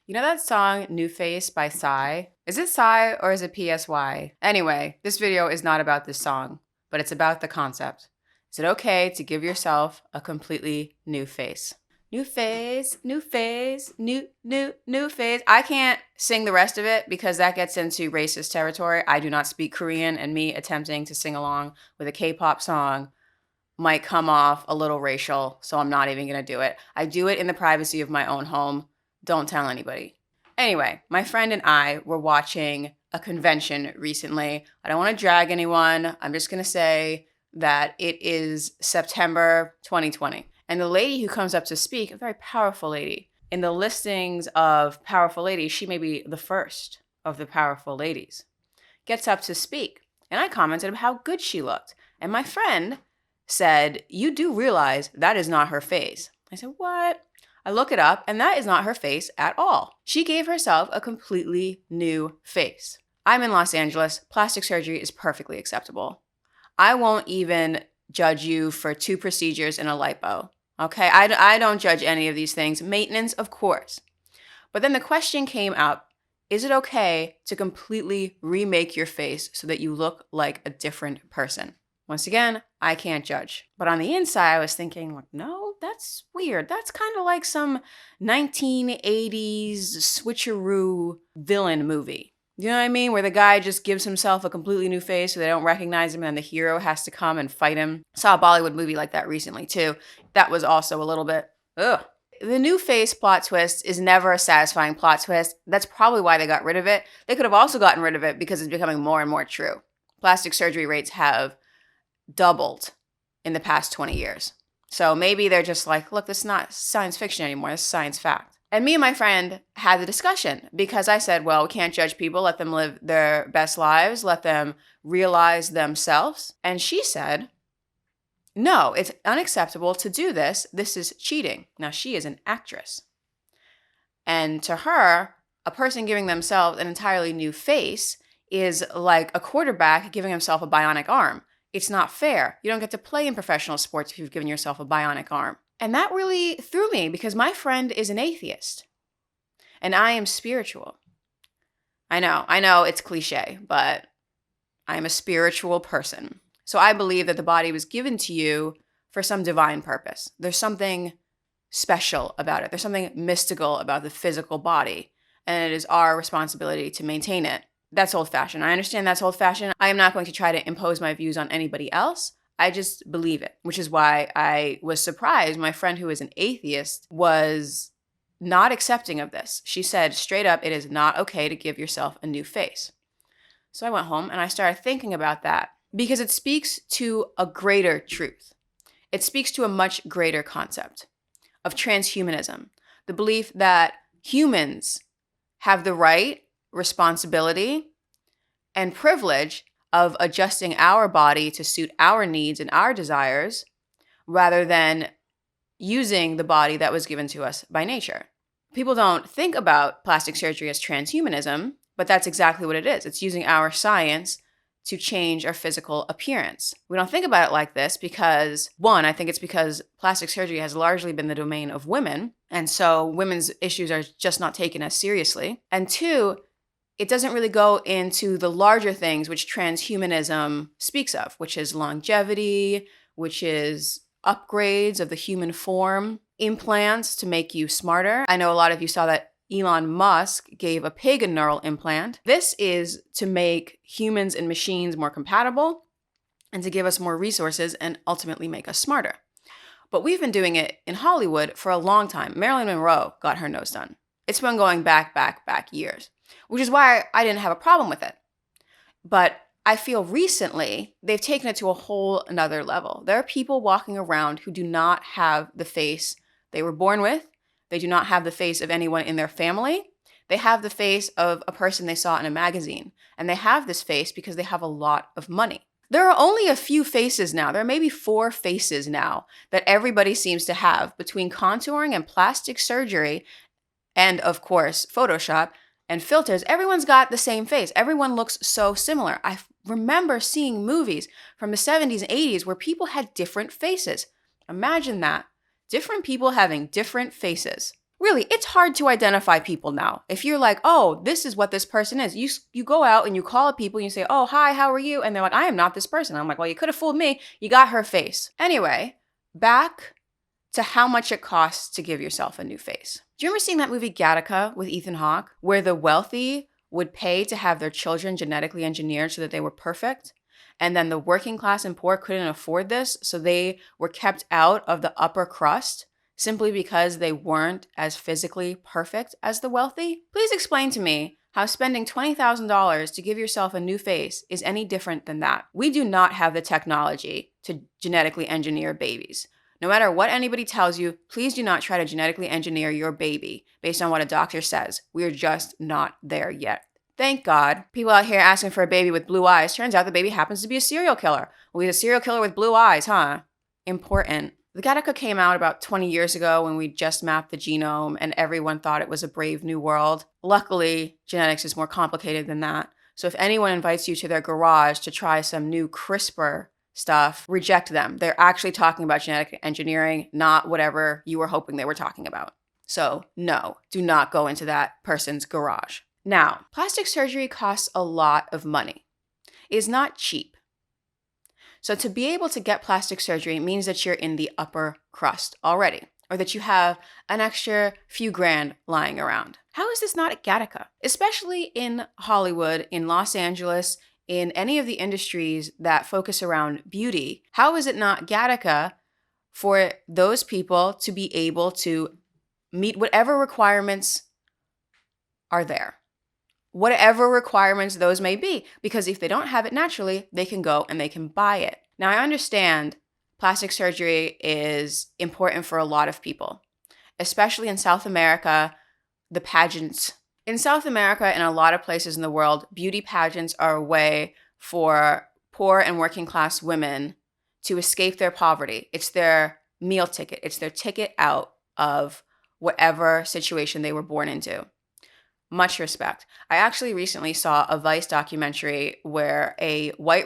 You know that song New Face by Psy? Is it Psy or is it PSY? Anyway, this video is not about this song, but it's about the concept. Is it okay to give yourself a completely new face? New face, new face, new face. I can't sing the rest of it because that gets into racist territory. I do not speak Korean, and me attempting to sing along with a K-pop song might come off a little racial, so I'm not even gonna do it. I do it in the privacy of my own home. Don't tell anybody. Anyway, my friend and I were watching a convention recently. I don't want to drag anyone. I'm just gonna say that it is September 2020. And the lady who comes up to speak, a very powerful lady, in the listings of powerful ladies, she may be the first of the powerful ladies, gets up to speak. And I commented on how good she looked. And my friend said, "You do realize that is not her face." I said, "What?" I look it up, and that is not her face at all. She gave herself a completely new face. I'm in Los Angeles. Plastic surgery is perfectly acceptable. I won't even judge you for 2 procedures and a lipo. Okay, I don't judge any of these things. Maintenance, of course. But then the question came up, is it okay to completely remake your face so that you look like a different person? Once again, I can't judge. But on the inside, I was thinking, like, no, that's weird. That's kind of like some 1980s switcheroo villain movie. You know what I mean? Where the guy just gives himself a completely new face so they don't recognize him and the hero has to come and fight him. I saw a Bollywood movie like that recently too. That was also a little bit, ugh. The new face plot twist is never a satisfying plot twist. That's probably why they got rid of it. They could have also gotten rid of it because it's becoming more and more true. Plastic surgery rates have doubled in the past 20 years. So maybe they're just like, look, this is not science fiction anymore. This is science fact. And me and my friend had the discussion because I said, well, we can't judge people. Let them live their best lives. Let them realize themselves. And she said, no, it's unacceptable to do this. This is cheating. Now, she is an actress. And to her, a person giving themselves an entirely new face is like a quarterback giving himself a bionic arm. It's not fair. You don't get to play in professional sports if you've given yourself a bionic arm. And that really threw me because my friend is an atheist and I am spiritual. I know it's cliche, but I am a spiritual person. So I believe that the body was given to you for some divine purpose. There's something special about it. There's something mystical about the physical body, and it is our responsibility to maintain it. That's old-fashioned. I understand that's old-fashioned. I am not going to try to impose my views on anybody else. I just believe it, which is why I was surprised my friend who is an atheist was not accepting of this. She said straight up, it is not okay to give yourself a new face. So I went home and I started thinking about that because it speaks to a greater truth. It speaks to a much greater concept of transhumanism, the belief that humans have the right, responsibility, and privilege of adjusting our body to suit our needs and our desires rather than using the body that was given to us by nature. People don't think about plastic surgery as transhumanism, but that's exactly what it is. It's using our science to change our physical appearance. We don't think about it like this because, one, I think it's because plastic surgery has largely been the domain of women, and so women's issues are just not taken as seriously. And two, it doesn't really go into the larger things which transhumanism speaks of, which is longevity, which is upgrades of the human form, implants to make you smarter. I know a lot of you saw that Elon Musk gave a pig a neural implant. This is to make humans and machines more compatible and to give us more resources and ultimately make us smarter. But we've been doing it in Hollywood for a long time. Marilyn Monroe got her nose done. It's been going back years, which is why I didn't have a problem with it. But I feel recently they've taken it to a whole another level. There are people walking around who do not have the face they were born with. They do not have the face of anyone in their family. They have the face of a person they saw in a magazine. And they have this face because they have a lot of money. There are only a few faces now. There are maybe 4 faces now that everybody seems to have between contouring and plastic surgery and, of course, Photoshop and filters. Everyone's got the same face. Everyone looks so similar. I remember seeing movies from the 70s and 80s where people had different faces. Imagine that. Different people having different faces. Really, it's hard to identify people now. If you're like, oh, this is what this person is, you go out and you call up people and you say, oh, hi, how are you? And they're like, I am not this person. I'm like, well, you could have fooled me. You got her face. Anyway, back to how much it costs to give yourself a new face. Do you remember seeing that movie Gattaca with Ethan Hawke, where the wealthy would pay to have their children genetically engineered so that they were perfect? And then the working class and poor couldn't afford this, so they were kept out of the upper crust simply because they weren't as physically perfect as the wealthy? Please explain to me how spending $20,000 to give yourself a new face is any different than that. We do not have the technology to genetically engineer babies. No matter what anybody tells you, please do not try to genetically engineer your baby based on what a doctor says. We are just not there yet. Thank God. People out here asking for a baby with blue eyes. Turns out the baby happens to be a serial killer. Well, he's a serial killer with blue eyes, huh? Important. The Gattaca came out about 20 years ago when we just mapped the genome and everyone thought it was a brave new world. Luckily, genetics is more complicated than that. So if anyone invites you to their garage to try some new CRISPR stuff, reject them. They're actually talking about genetic engineering, not whatever you were hoping they were talking about. So no, do not go into that person's garage. Now, plastic surgery costs a lot of money. It is not cheap. So to be able to get plastic surgery means that you're in the upper crust already, or that you have an extra few grand lying around. How is this not at Gattaca? Especially in Hollywood, in Los Angeles, in any of the industries that focus around beauty, how is it not Gattaca for those people to be able to meet whatever requirements are there? Whatever requirements those may be, because if they don't have it naturally, they can go and they can buy it. Now, I understand plastic surgery is important for a lot of people, especially in South America, the pageants. In South America and a lot of places in the world, beauty pageants are a way for poor and working class women to escape their poverty. It's their meal ticket. It's their ticket out of whatever situation they were born into. Much respect. I actually recently saw a Vice documentary where a white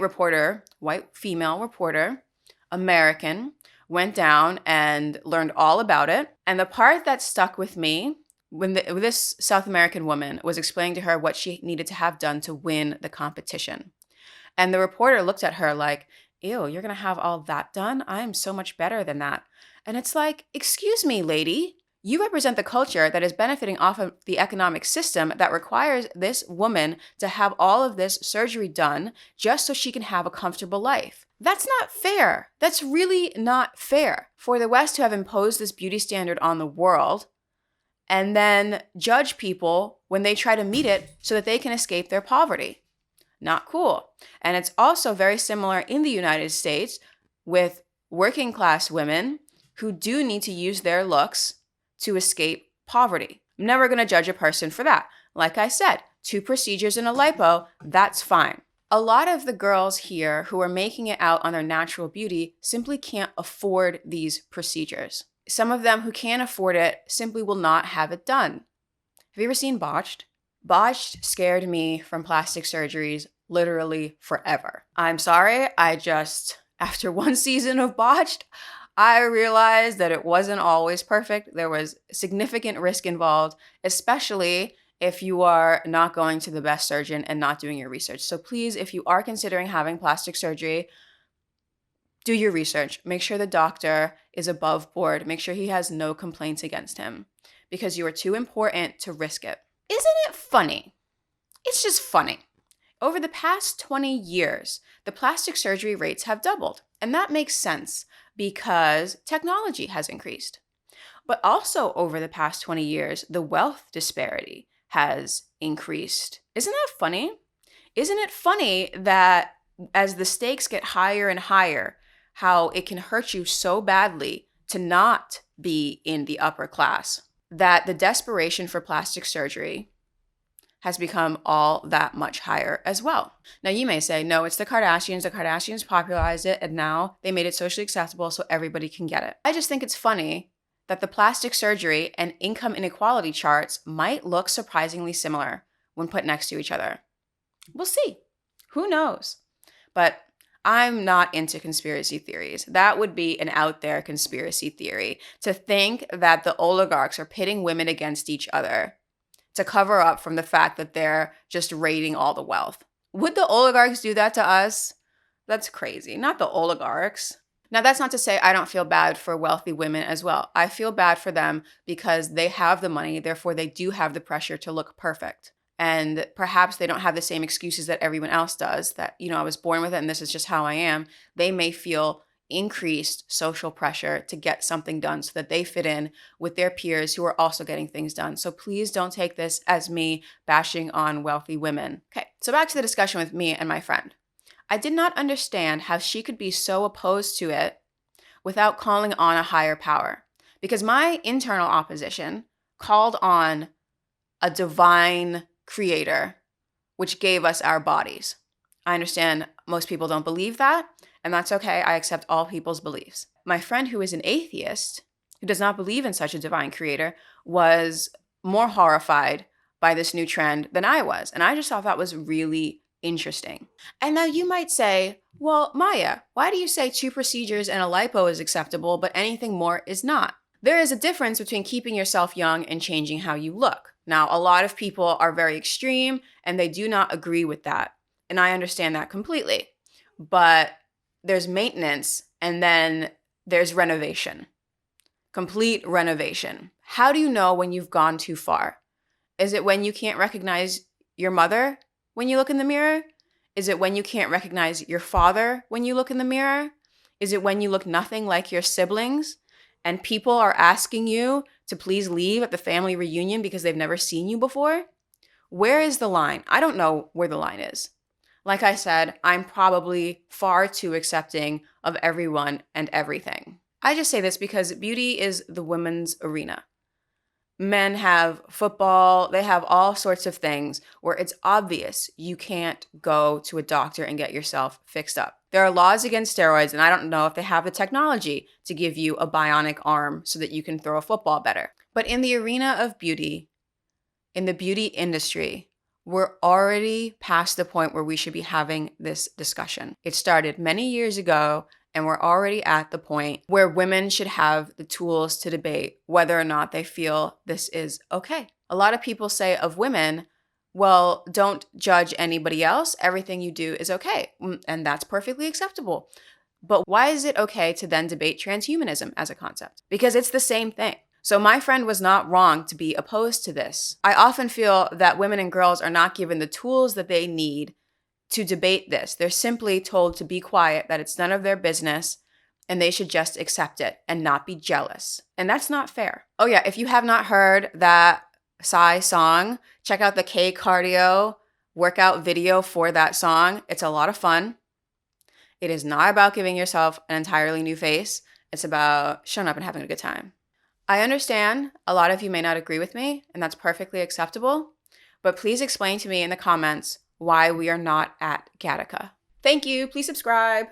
female reporter, American, went down and learned all about it. And the part that stuck with me when this South American woman was explaining to her what she needed to have done to win the competition. And the reporter looked at her like, ew, you're going to have all that done? I am so much better than that. And it's like, excuse me, lady. You represent the culture that is benefiting off of the economic system that requires this woman to have all of this surgery done just so she can have a comfortable life. That's not fair. That's really not fair for the West to have imposed this beauty standard on the world and then judge people when they try to meet it so that they can escape their poverty. Not cool. And it's also very similar in the United States with working class women who do need to use their looks to escape poverty. I'm never going to judge a person for that. Like I said, 2 procedures and a lipo, that's fine. A lot of the girls here who are making it out on their natural beauty simply can't afford these procedures. Some of them who can afford it simply will not have it done. Have you ever seen Botched? Botched scared me from plastic surgeries literally forever. I'm sorry, after one season of Botched, I realized that it wasn't always perfect. There was significant risk involved, especially if you are not going to the best surgeon and not doing your research. So please, if you are considering having plastic surgery, do your research. Make sure the doctor is above board. Make sure he has no complaints against him because you are too important to risk it. Isn't it funny? It's just funny. Over the past 20 years, the plastic surgery rates have doubled, and that makes sense because technology has increased. But also over the past 20 years, the wealth disparity has increased. Isn't that funny? Isn't it funny that as the stakes get higher and higher, how it can hurt you so badly to not be in the upper class, that the desperation for plastic surgery has become all that much higher as well. Now you may say, no, it's the Kardashians. The Kardashians popularized it and now they made it socially acceptable so everybody can get it. I just think it's funny that the plastic surgery and income inequality charts might look surprisingly similar when put next to each other. We'll see. Who knows? But I'm not into conspiracy theories. That would be an out there conspiracy theory, to think that the oligarchs are pitting women against each other to cover up from the fact that they're just raiding all the wealth. Would the oligarchs do that to us? That's crazy. Not the oligarchs. Now, that's not to say I don't feel bad for wealthy women as well. I feel bad for them because they have the money, therefore they do have the pressure to look perfect. And perhaps they don't have the same excuses that everyone else does, that, I was born with it and this is just how I am. They may feel increased social pressure to get something done so that they fit in with their peers who are also getting things done. So please don't take this as me bashing on wealthy women. Okay, so back to the discussion with me and my friend. I did not understand how she could be so opposed to it without calling on a higher power, because my internal opposition called on a divine creator, which gave us our bodies. I understand most people don't believe that, and that's okay. I accept all people's beliefs. My friend, who is an atheist, who does not believe in such a divine creator, was more horrified by this new trend than I was. And I just thought that was really interesting. And now you might say, well, Maya, why do you say 2 procedures and a lipo is acceptable, but anything more is not? There is a difference between keeping yourself young and changing how you look. Now, a lot of people are very extreme and they do not agree with that. And I understand that completely. But there's maintenance and then there's renovation. Complete renovation. How do you know when you've gone too far? Is it when you can't recognize your mother when you look in the mirror? Is it when you can't recognize your father when you look in the mirror? Is it when you look nothing like your siblings and people are asking you to please leave at the family reunion because they've never seen you before? Where is the line? I don't know where the line is. Like I said, I'm probably far too accepting of everyone and everything. I just say this because beauty is the women's arena. Men have football, they have all sorts of things where it's obvious you can't go to a doctor and get yourself fixed up. There are laws against steroids, and I don't know if they have the technology to give you a bionic arm so that you can throw a football better. But in the arena of beauty, in the beauty industry, we're already past the point where we should be having this discussion. It started many years ago, and we're already at the point where women should have the tools to debate whether or not they feel this is okay. A lot of people say of women, well, don't judge anybody else. Everything you do is okay. And that's perfectly acceptable. But why is it okay to then debate transhumanism as a concept? Because it's the same thing. So my friend was not wrong to be opposed to this. I often feel that women and girls are not given the tools that they need to debate this. They're simply told to be quiet, that it's none of their business, and they should just accept it and not be jealous. And that's not fair. Oh yeah, if you have not heard that Psy song, check out the K Cardio workout video for that song. It's a lot of fun. It is not about giving yourself an entirely new face. It's about showing up and having a good time. I understand a lot of you may not agree with me, and that's perfectly acceptable, but please explain to me in the comments why we are not at Gattaca. Thank you. Please subscribe.